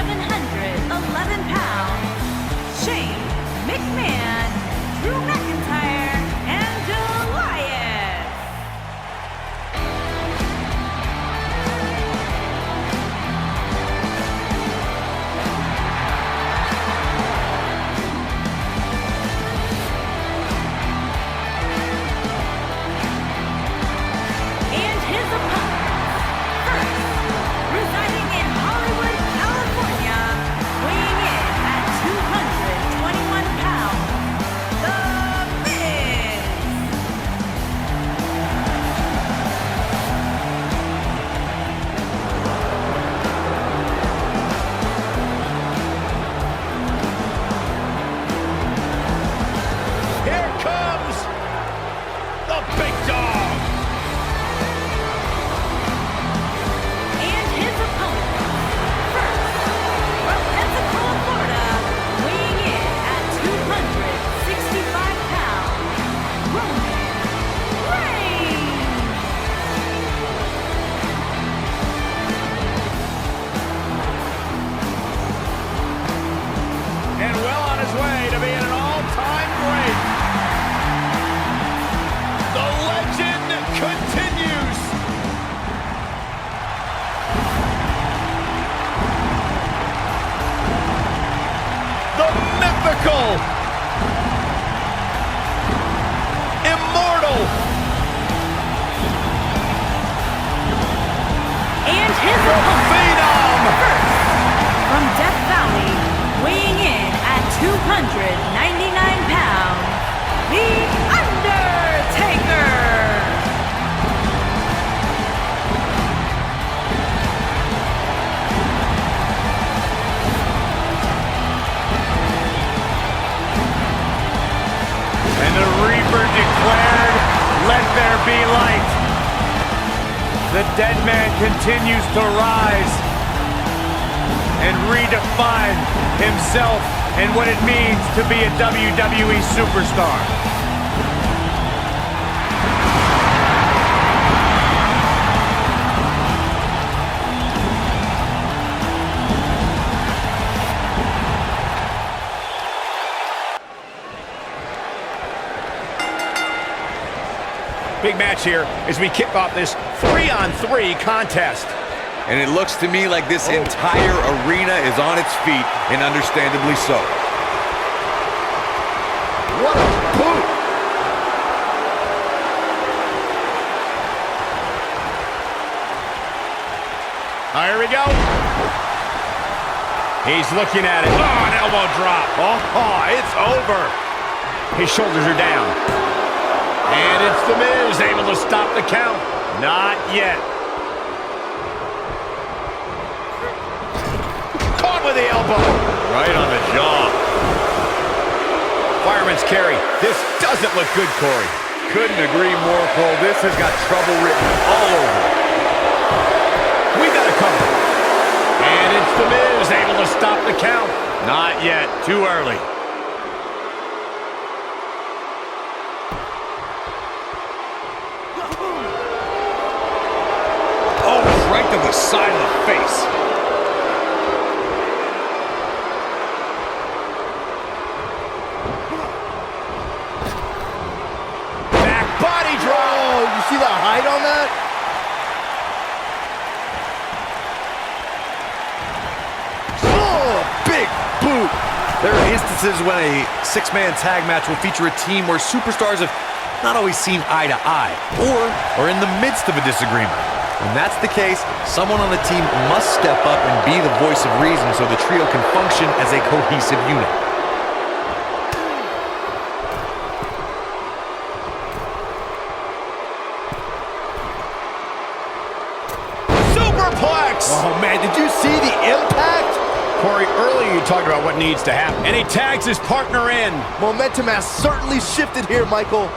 711 pounds, Shane McMahon, Drew McIntyre, and Elias. And his opponent, first, residing in Hollywood, California, weighing in at 221 pounds, The Miz. Here comes the big dog. And his opponent, first, from Pensacola, Florida, weighing in at 265 pounds, Roman Reigns. And well on his way to being an all-time great. The legend continues. The mythical, immortal, And his the opponent, phenom, first, from Death Valley, weighing in at 299 pounds, The Undertaker. and the Reaper declared, "Let there be light." The dead man continues to rise and redefine himself and what it means to be a WWE superstar. Big match here as we kick off this 3-on-3 contest. And it looks to me like this entire arena is on its feet, and understandably so. What a boot! Here we go. He's looking at it. Oh, an elbow drop. Oh, it's over. His shoulders are down. And it's The Miz able to stop the count. Not yet. Caught with the elbow. Right on the jaw. Fireman's carry. This doesn't look good, Corey. Couldn't agree more, Cole. This has got trouble written all over it. We got a cover. And it's The Miz able to stop the count. Not yet. Too early. Oh, right to the side of the face. Back body drop. Oh, you see the height on that? Oh, big boot. There are instances when a six-man tag match will feature a team where superstars have not always seen eye to eye, or are in the midst of a disagreement. When that's the case, someone on the team must step up and be the voice of reason so the trio can function as a cohesive unit. Superplex. Oh, man, did you see the impact? Corey, earlier you talked about what needs to happen. And he tags his partner in. Momentum has certainly shifted here, Michael.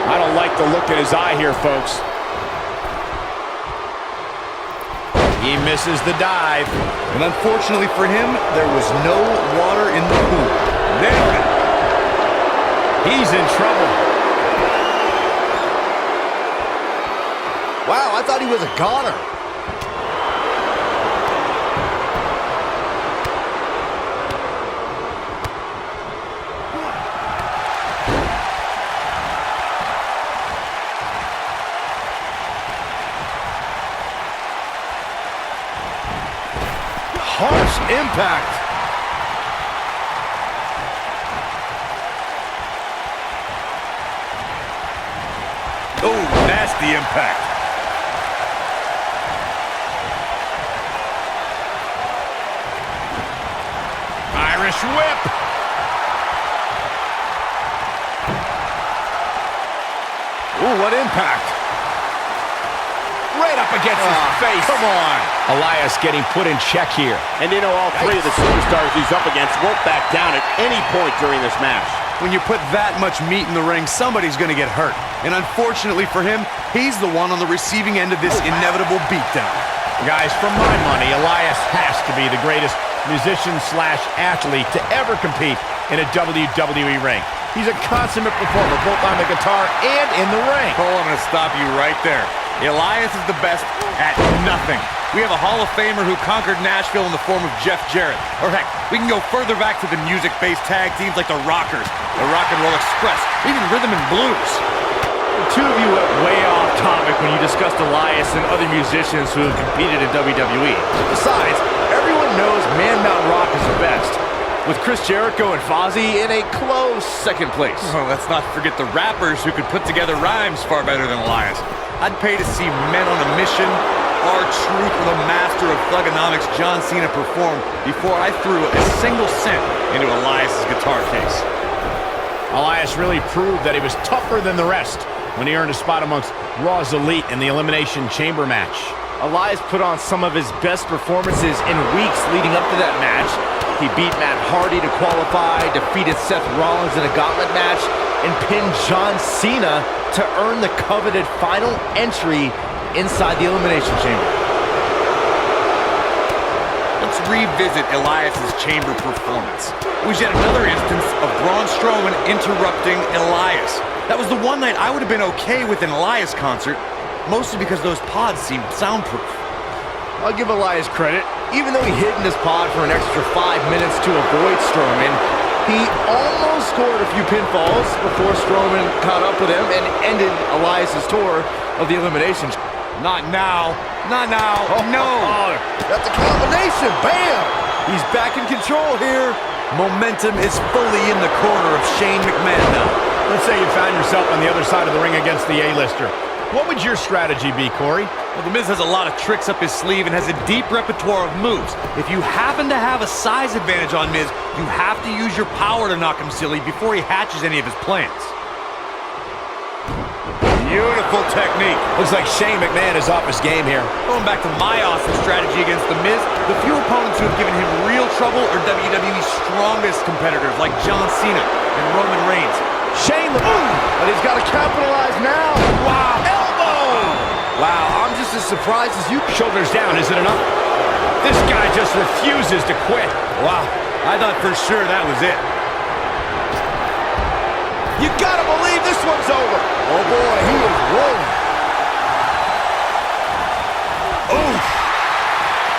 I don't like the look in his eye here, folks. He misses the dive. And unfortunately for him, there was no water in the pool. Nailed it. He's in trouble. Wow, I thought he was a goner. Harsh impact. Oh, nasty impact. Irish whip. Ooh, what impact. Right up against his face. Come on. Elias getting put in check here. And you know all three of the superstars he's up against won't back down at any point during this match. When you put that much meat in the ring, somebody's going to get hurt. And unfortunately for him, he's the one on the receiving end of this inevitable beatdown. Guys, for my money, Elias has to be the greatest musician/athlete to ever compete in a WWE ring. He's a consummate performer, both on the guitar and in the ring. Cole, I'm going to stop you right there. Elias is the best at nothing. We have a Hall of Famer who conquered Nashville in the form of Jeff Jarrett. Or heck, we can go further back to the music-based tag teams like the Rockers, the Rock and Roll Express, even Rhythm and Blues. The two of you went way off topic when you discussed Elias and other musicians who have competed in WWE. Besides, everyone knows Man Mountain Rock is the best, with Chris Jericho and Fozzy in a close second place. Oh, let's not forget the rappers who could put together rhymes far better than Elias. I'd pay to see Men on a Mission, R-Truth, or the master of thugonomics John Cena perform before I threw a single cent into Elias' guitar case. Elias really proved that he was tougher than the rest when he earned a spot amongst Raw's Elite in the Elimination Chamber match. Elias put on some of his best performances in weeks leading up to that match. He beat Matt Hardy to qualify, defeated Seth Rollins in a gauntlet match, and pinned John Cena to earn the coveted final entry inside the Elimination Chamber. Let's revisit Elias' chamber performance. It was yet another instance of Braun Strowman interrupting Elias. That was the one night I would have been okay with an Elias concert, mostly because those pods seemed soundproof. I'll give Elias credit. Even though he hid in his pod for an extra 5 minutes to avoid Strowman, he almost scored a few pinfalls before Strowman caught up with him and ended Elias' tour of the Elimination. Not now. Not now. No. That's a combination. Bam! He's back in control here. Momentum is fully in the corner of Shane McMahon now. Let's say you found yourself on the other side of the ring against the A-lister. What would your strategy be, Corey? Well, The Miz has a lot of tricks up his sleeve and has a deep repertoire of moves. If you happen to have a size advantage on Miz, you have to use your power to knock him silly before he hatches any of his plans. Beautiful technique. Looks like Shane McMahon is off his game here. Going back to my awesome strategy against The Miz, the few opponents who have given him real trouble are WWE's strongest competitors like John Cena and Roman Reigns. Shane, but he's got to capitalize now. Wow. Elbow! Wow, I'm just as surprised as you. Shoulders down, is it enough? This guy just refuses to quit. Wow, I thought for sure that was it. You got to believe this one's over. Oh boy, he is rolling. Oof.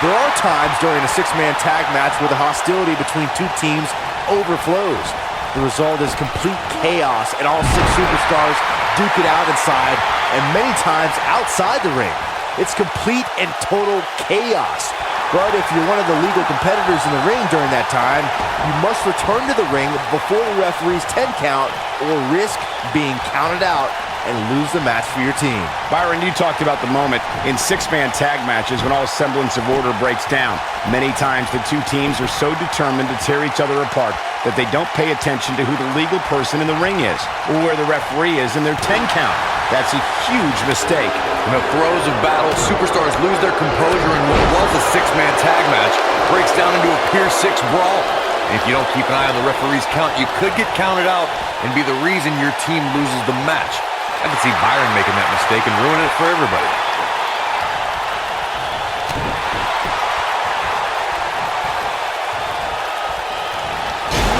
There are times during a six-man tag match where the hostility between two teams overflows. The result is complete chaos, and all six superstars duke it out inside, and many times outside the ring. It's complete and total chaos. But if you're one of the legal competitors in the ring during that time, you must return to the ring before the referee's 10 count or risk being counted out and lose the match for your team. Byron, you talked about the moment in six-man tag matches when all semblance of order breaks down. Many times the two teams are so determined to tear each other apart that they don't pay attention to who the legal person in the ring is or where the referee is in their 10 count. That's a huge mistake. In the throes of battle, superstars lose their composure in what was a six-man tag match breaks down into a Pier 6 brawl. And if you don't keep an eye on the referee's count, you could get counted out and be the reason your team loses the match. I could see Byron making that mistake and ruining it for everybody.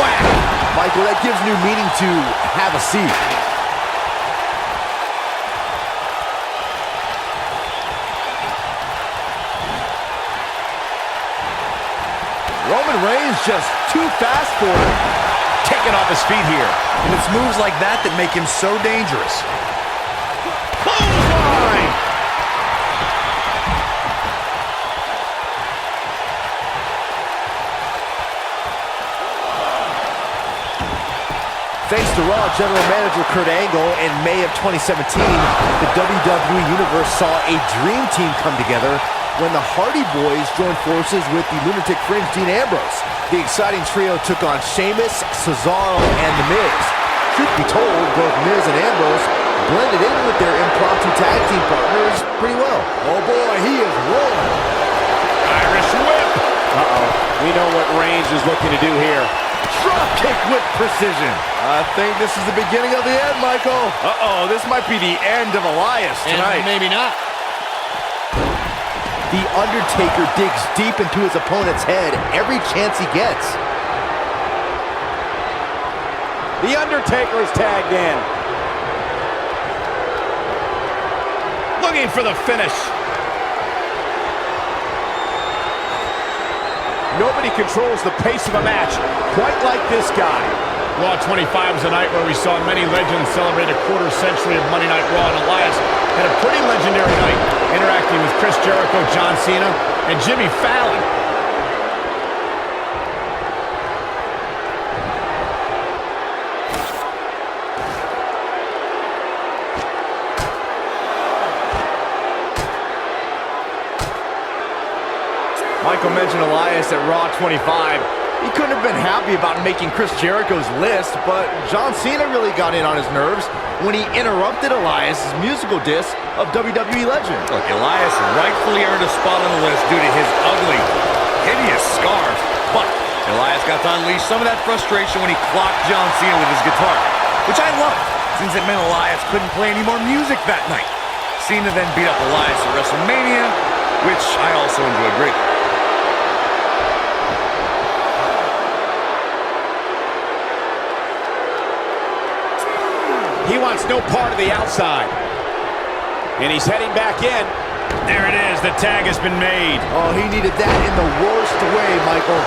Wow! Michael, that gives new meaning to have a seat. Roman Reigns just too fast for him. Taken off his feet here. And it's moves like that that make him so dangerous. Clothesline! Thanks to Raw General Manager Kurt Angle, in May of 2017, the WWE Universe saw a dream team come together when the Hardy Boys joined forces with the Lunatic Fringe Dean Ambrose. The exciting trio took on Sheamus, Cesaro, and The Miz. Truth be told, both Miz and Ambrose blended in with their impromptu tag team partners pretty well. Oh boy, he is rolling. Irish whip. Uh-oh. We know what Reigns is looking to do here. Drop kick with precision. I think this is the beginning of the end, Michael. Uh-oh, this might be the end of Elias tonight. And maybe not. The Undertaker digs deep into his opponent's head every chance he gets. The Undertaker is tagged in. Looking for the finish. Nobody controls the pace of a match quite like this guy. Raw 25 was a night where we saw many legends celebrate a quarter century of Monday Night Raw, and Elias had a pretty legendary night, interacting with Chris Jericho, John Cena, and Jimmy Fallon. Michael mentioned Elias at Raw 25. He couldn't have been happy about making Chris Jericho's list, but John Cena really got in on his nerves when he interrupted Elias' musical diss of WWE legend. Look, Elias rightfully earned a spot on the list due to his ugly, hideous scars. But Elias got to unleash some of that frustration when he clocked John Cena with his guitar, which I loved, since it meant Elias couldn't play any more music that night. Cena then beat up Elias at WrestleMania, which I also enjoyed greatly. He wants no part of the outside. And he's heading back in. There it is. The tag has been made. Oh, he needed that in the worst way, Michael.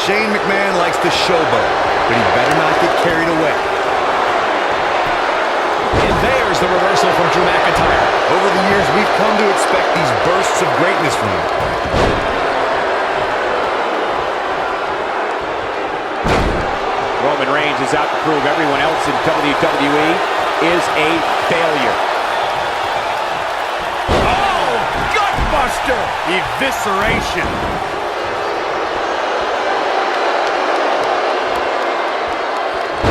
Shane McMahon likes to showboat, but he better not get carried away. And there's the reversal from Drew McIntyre. Over the years, we've come to expect these bursts of greatness from him. Roman Reigns is out to prove everyone else in WWE is a failure. Oh, gutbuster! Evisceration.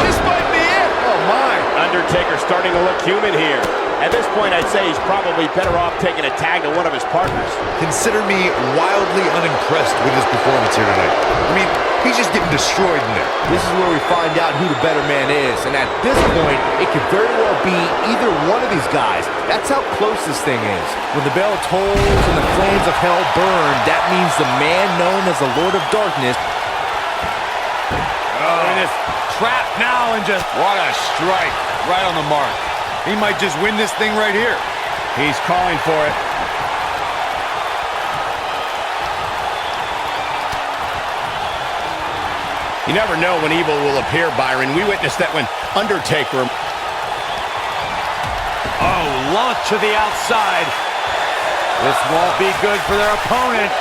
This might be it. Oh, my. Undertaker starting to look human here. At this point, I'd say he's probably better off taking a tag to one of his partners. Consider me wildly unimpressed with his performance here tonight. I mean, he's just getting destroyed in there. This is where we find out who the better man is, and at this point, it could very well be either one of these guys. That's how close this thing is. When the bell tolls and the flames of hell burn, that means the man known as the Lord of Darkness. Oh, and it's trapped now and just... What a strike. Right on the mark. He might just win this thing right here. He's calling for it. You never know when evil will appear, Byron. We witnessed that when Undertaker... Oh, launch to the outside. This won't be good for their opponent.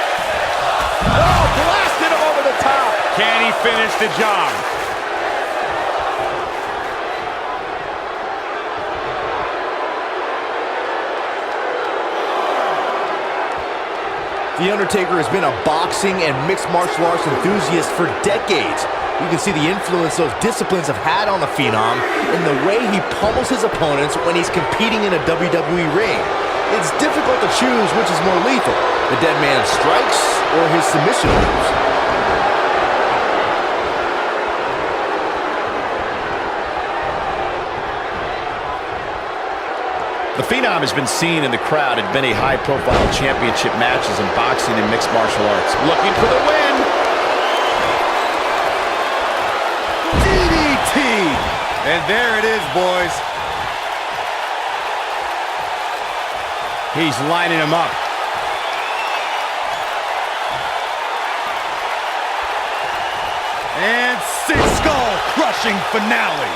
Oh, blasted him over the top. Can he finish the job? The Undertaker has been a boxing and mixed martial arts enthusiast for decades. You can see the influence those disciplines have had on the Phenom in the way he pummels his opponents when he's competing in a WWE ring. It's difficult to choose which is more lethal, the dead man's strikes or his submission moves. The Phenom has been seen in the crowd at many high-profile championship matches in boxing and mixed martial arts. Looking for the win. And there it is, boys. He's lining him up. And skull-crushing finale.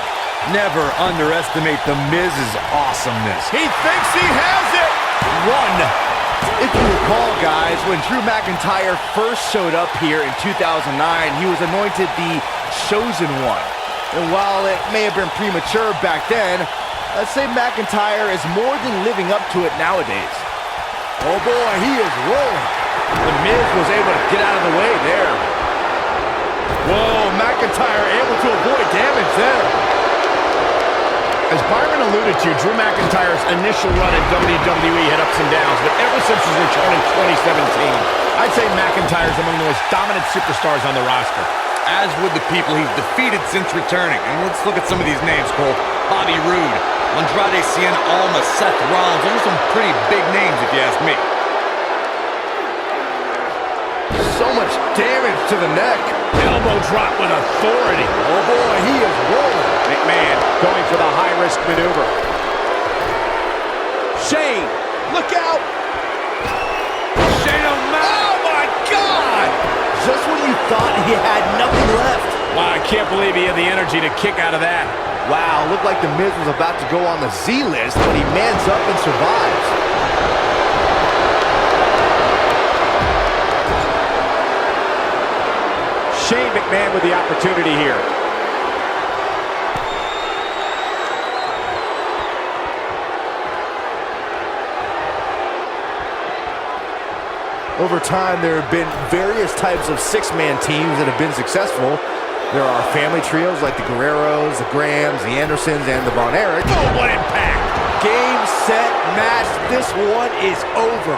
Never underestimate The Miz's awesomeness. He thinks he has it. One. If you recall, guys, when Drew McIntyre first showed up here in 2009, he was anointed the Chosen One. And while it may have been premature back then, I'd say McIntyre is more than living up to it nowadays. Oh boy, he is rolling. The Miz was able to get out of the way there. Whoa, McIntyre able to avoid damage there. As Byron alluded to, Drew McIntyre's initial run in WWE had ups and downs, but ever since his return in 2017, I'd say McIntyre's among the most dominant superstars on the roster. As with the people he's defeated since returning. And let's look at some of these names, Cole. Bobby Roode, Andrade Cien Almas, Seth Rollins. Those are some pretty big names, if you ask me. So much damage to the neck. Elbow drop with authority. Oh boy, he is rolling. McMahon going for the high-risk maneuver. Shane, look out. Shane O'Mac. Oh my God! Just when you thought he had nothing left. Wow, I can't believe he had the energy to kick out of that. Wow, looked like The Miz was about to go on the Z list, but he mans up and survives. Shane McMahon with the opportunity here. Over time, there have been various types of six-man teams that have been successful. There are family trios like the Guerreros, the Grahams, the Andersons, and the Von Erichs. Oh, what impact! Game, set, match. This one is over.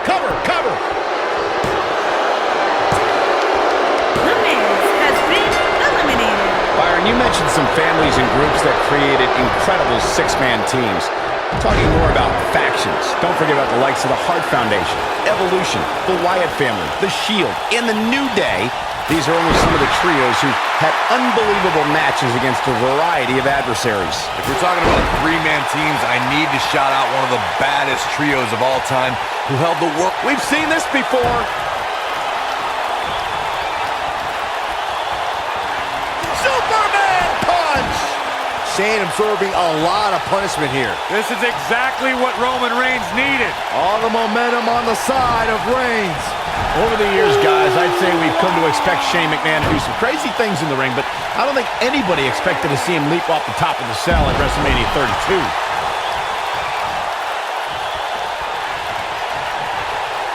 Cover, cover! The Miz has been eliminated. Byron, you mentioned some families and groups that created incredible six-man teams. Talking more about factions, don't forget about the likes of the Hart Foundation, Evolution, the Wyatt family, the Shield, and the New Day. These are only some of the trios who had unbelievable matches against a variety of adversaries. If we're talking about three-man teams, I need to shout out one of the baddest trios of all time who held the world. We've seen this before. Superman punch! Shane absorbing a lot of punishment here. This is exactly what Roman Reigns needed. All the momentum on the side of Reigns. Over the years, guys, I'd say we've come to expect Shane McMahon to do some crazy things in the ring, but I don't think anybody expected to see him leap off the top of the cell at WrestleMania 32.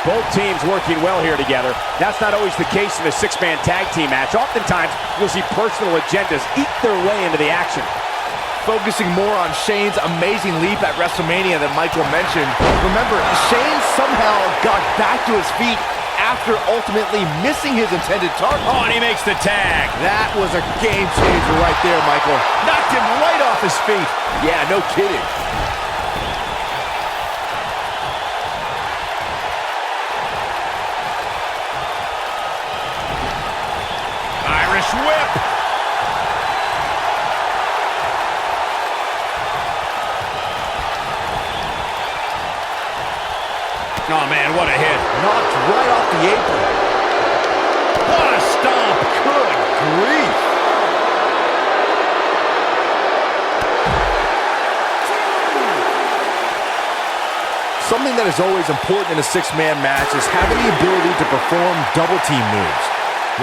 Both teams working well here together. That's not always the case in a six-man tag team match. Oftentimes, you'll see personal agendas eat their way into the action. Focusing more on Shane's amazing leap at WrestleMania that Michael mentioned. Remember, Shane somehow got back to his feet after ultimately missing his intended target. Oh, and he makes the tag. That was a game changer right there, Michael. Knocked him right off his feet. Yeah, no kidding. Irish whip. Oh, man, what a hit. Knocked right off the apron. What a stomp. Good grief. Something that is always important in a six-man match is having the ability to perform double-team moves.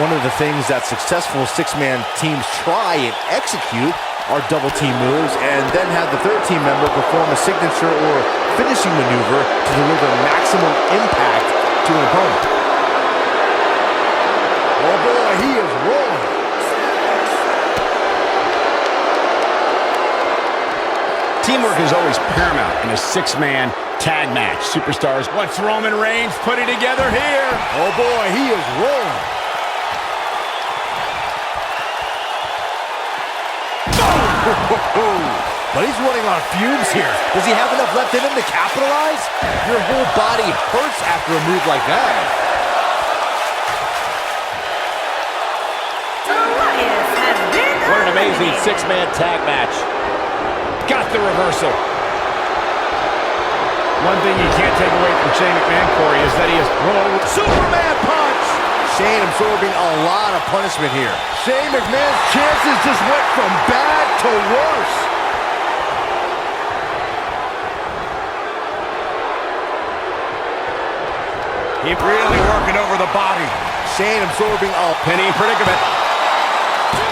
One of the things that successful six-man teams try and execute are double-team moves, and then have the third team member perform a signature or finishing maneuver to deliver maximum impact to an opponent. Oh boy, he is rolling. Teamwork is always paramount in a six-man tag match. Superstars, what's Roman Reigns putting together here? Oh boy, he is rolling. But he's running on fumes here. Does he have enough left in him to capitalize? Your whole body hurts after a move like that. What an amazing six-man tag match. Got the reversal. One thing you can't take away from Shane McMahon, Corey, is that he is Superman punch! Shane absorbing a lot of punishment here. Shane McMahon's chances just went from bad to worse. He's really working over the body. Shane absorbing a penny predicament.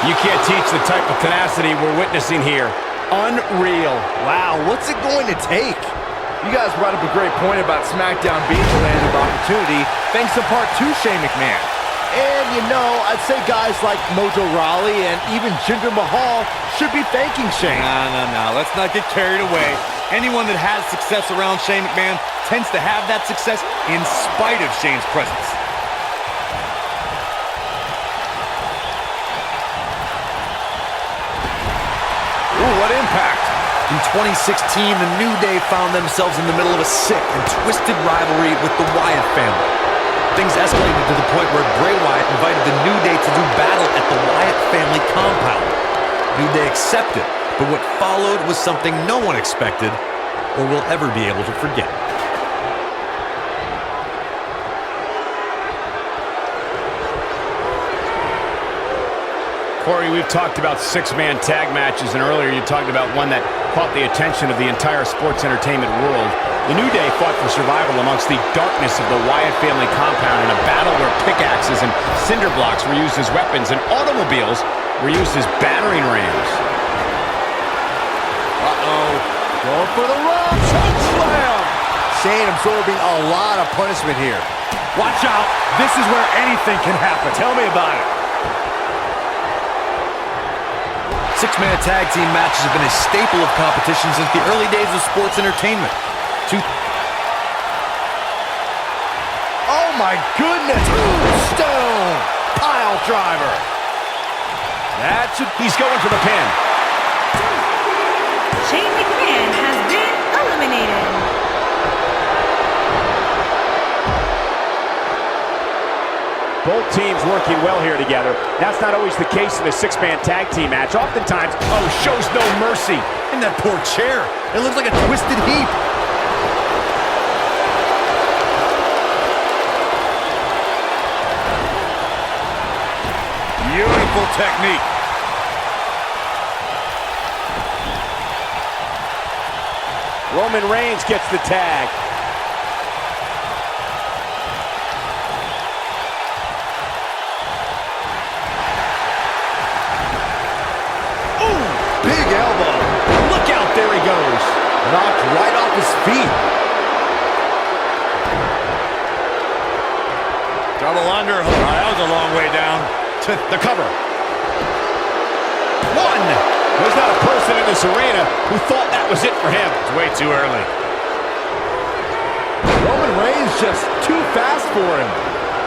You can't teach the type of tenacity we're witnessing here. Unreal. Wow, what's it going to take? You guys brought up a great point about SmackDown being the land of opportunity, thanks in part to Shane McMahon. And, you know, I'd say guys like Mojo Rawley and even Jinder Mahal should be thanking Shane. No. Let's not get carried away. Anyone that has success around Shane McMahon tends to have that success in spite of Shane's presence. Ooh, what impact. In 2016, the New Day found themselves in the middle of a sick and twisted rivalry with the Wyatt family. Things escalated to the point where Bray Wyatt invited the New Day to do battle at the Wyatt family compound. New Day accepted, but what followed was something no one expected or will ever be able to forget. Corey, we've talked about six-man tag matches, and earlier you talked about one that caught the attention of the entire sports entertainment world. The New Day fought for survival amongst the darkness of the Wyatt family compound in a battle where pickaxes and cinder blocks were used as weapons and automobiles were used as battering rams. Going for the run. Choke slam. Shane absorbing a lot of punishment here. Watch out. This is where anything can happen. Tell me about it. Six-man tag team matches have been a staple of competition since the early days of sports entertainment. Oh my goodness! Tombstone! Pile driver! He's going for the pin. Shane McMahon has been eliminated. Both teams working well here together. That's not always the case in a six-man tag team match. Oftentimes, Shows no mercy. And that poor chair. It looks like a twisted heap. Beautiful technique. Roman Reigns gets the tag. Big elbow. Look out, there he goes. Knocked right off his feet. Double underhook. That was a long way down. The cover. One. There's not a person in this arena who thought that was it for him. It's way too early. Roman Reigns just too fast for him.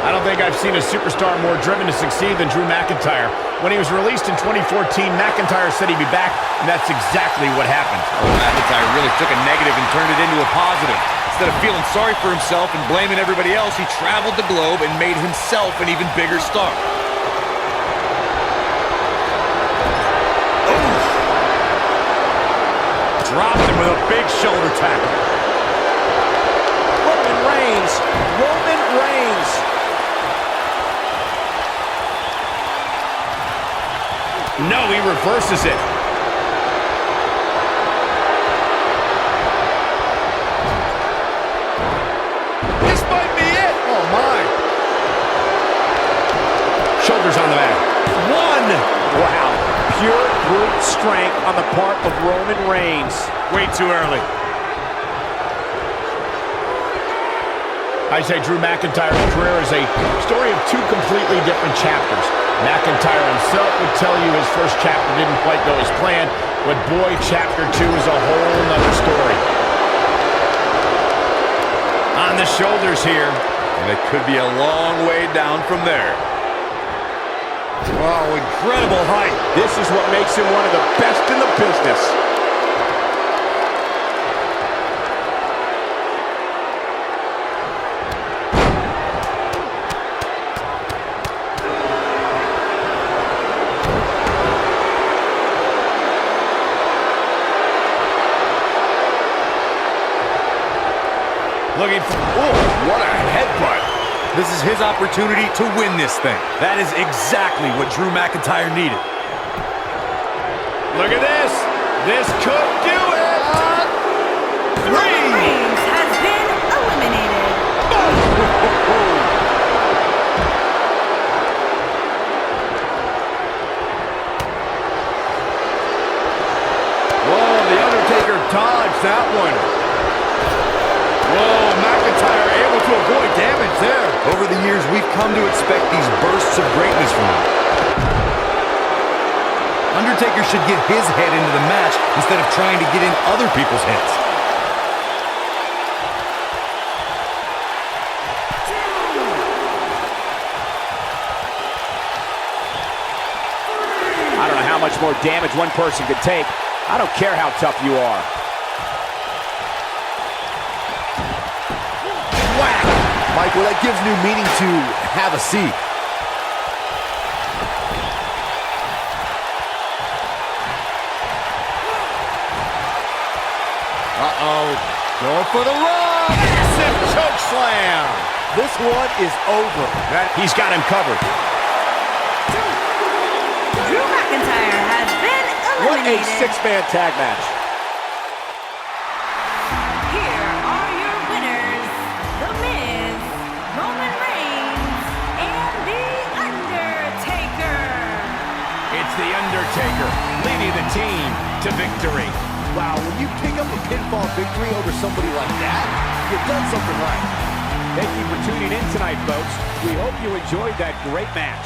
I don't think I've seen a superstar more driven to succeed than Drew McIntyre. When he was released in 2014, McIntyre said he'd be back, and that's exactly what happened. McIntyre really took a negative and turned it into a positive. Instead of feeling sorry for himself and blaming everybody else, he traveled the globe and made himself an even bigger star. Dropped him with a big shoulder tackle. Roman Reigns. Roman Reigns. No, he reverses it. This might be it. Oh my. Shoulders on the mat. One. Wow. Pure brute strength on the part of Roman Reigns. Way too early. I say Drew McIntyre's career is a story of two completely different chapters. McIntyre himself would tell you his first chapter didn't quite go as planned, but boy, chapter 2 is a whole nother story. On the shoulders here. And it could be a long way down from there. Oh, incredible height. This is what makes him one of the best in the business. Looking for... Oh, what a headbutt. This is his opportunity to win this thing. That is exactly what Drew McIntyre needed. Look at this. This could do it. Roman Reigns has been eliminated. Whoa, the Undertaker dodged that one. Whoa, McIntyre able to avoid damage there. Over the years, we've come to expect these bursts of greatness from him. Undertaker should get his head into the match instead of trying to get in other people's heads. I don't know how much more damage one person could take. I don't care how tough you are. Whack! Michael, that gives new meaning to have a seat. Uh-oh. Going for the run. Massive choke slam. This one is over. He's got him covered. Drew McIntyre has been What a eliminated. six-man tag match. Here are your winners, The Miz, Roman Reigns, and The Undertaker. It's The Undertaker leading the team to victory. Wow, when you pick up a pinfall victory over somebody like that, you've done something right. Thank you for tuning in tonight, folks. We hope you enjoyed that great match.